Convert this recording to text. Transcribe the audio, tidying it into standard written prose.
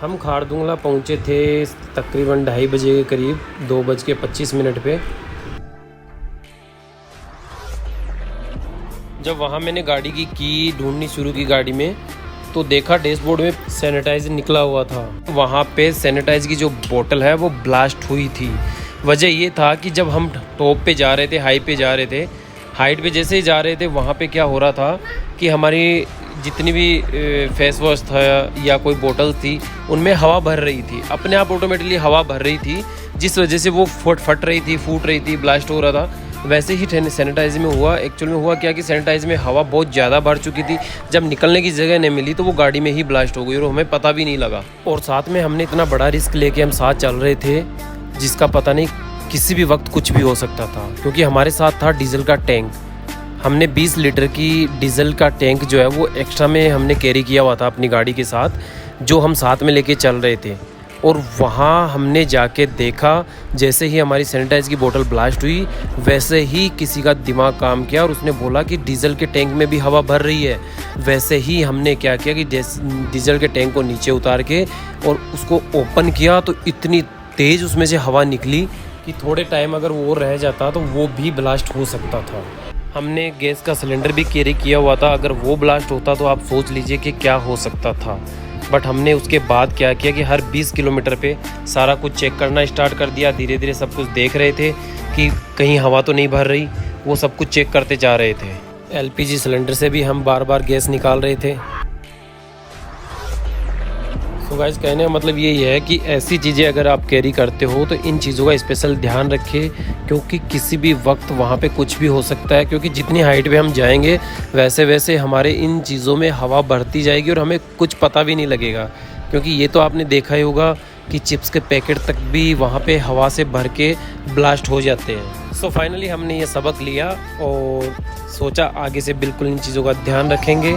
हम खारदुंगला पहुँचे थे तकरीबन 2:30 बजे के करीब, 2:25 पे। जब वहाँ मैंने गाड़ी की ढूंढनी शुरू की गाड़ी में, तो देखा डैशबोर्ड में सैनिटाइज़र निकला हुआ था। वहाँ पे सैनिटाइज़र की जो बोतल है वो ब्लास्ट हुई थी। वजह ये था कि जब हम टॉप पे जा रहे थे, हाई पे जा रहे थे, हाइट पे जैसे ही जा रहे थे, वहाँ पे क्या हो रहा था कि हमारी जितनी भी फेस वॉश था या कोई बोतल थी, उनमें हवा भर रही थी, अपने आप ऑटोमेटिकली हवा भर रही थी, जिस वजह से वो फट रही थी, फूट रही थी, ब्लास्ट हो रहा था। वैसे ही सैनिटाइज़र में हुआ। एक्चुअल में हुआ क्या कि सैनिटाइज़र में हवा बहुत ज़्यादा भर चुकी थी। जब निकलने की जगह नहीं मिली तो वो गाड़ी में ही ब्लास्ट हो गई और हमें पता भी नहीं लगा। और साथ में हमने इतना बड़ा रिस्क लेके हम साथ चल रहे थे, जिसका पता नहीं किसी भी वक्त कुछ भी हो सकता था, क्योंकि हमारे साथ था डीजल का टैंक। हमने 20 लीटर की डीजल का टैंक जो है वो एक्स्ट्रा में हमने कैरी किया हुआ था अपनी गाड़ी के साथ, जो हम साथ में लेके चल रहे थे। और वहाँ हमने जाके देखा, जैसे ही हमारी सैनिटाइज़र की बोतल ब्लास्ट हुई, वैसे ही किसी का दिमाग काम किया और उसने बोला कि डीजल के टैंक में भी हवा भर रही है। वैसे ही हमने क्या किया कि डीजल के टैंक को नीचे उतार के और उसको ओपन किया, तो इतनी तेज़ उसमें से हवा निकली कि थोड़े टाइम अगर वो रह जाता तो वो भी ब्लास्ट हो सकता था। हमने गैस का सिलेंडर भी कैरी किया हुआ था, अगर वो ब्लास्ट होता तो आप सोच लीजिए कि क्या हो सकता था। बट हमने उसके बाद क्या किया कि हर 20 किलोमीटर पे सारा कुछ चेक करना स्टार्ट कर दिया। धीरे धीरे सब कुछ देख रहे थे कि कहीं हवा तो नहीं भर रही, वो सब कुछ चेक करते जा रहे थे। एलपीजी सिलेंडर से भी हम बार बार गैस निकाल रहे थे। तो गाइस, कहने का मतलब यही है कि ऐसी चीज़ें अगर आप कैरी करते हो तो इन चीज़ों का स्पेशल ध्यान रखें, क्योंकि किसी भी वक्त वहाँ पे कुछ भी हो सकता है। क्योंकि जितनी हाइट पे हम जाएंगे वैसे वैसे हमारे इन चीज़ों में हवा बढ़ती जाएगी और हमें कुछ पता भी नहीं लगेगा। क्योंकि ये तो आपने देखा ही होगा कि चिप्स के पैकेट तक भी वहाँ पे हवा से भर के ब्लास्ट हो जाते हैं। सो फाइनली हमने ये सबक लिया और सोचा आगे से बिल्कुल इन चीज़ों का ध्यान रखेंगे।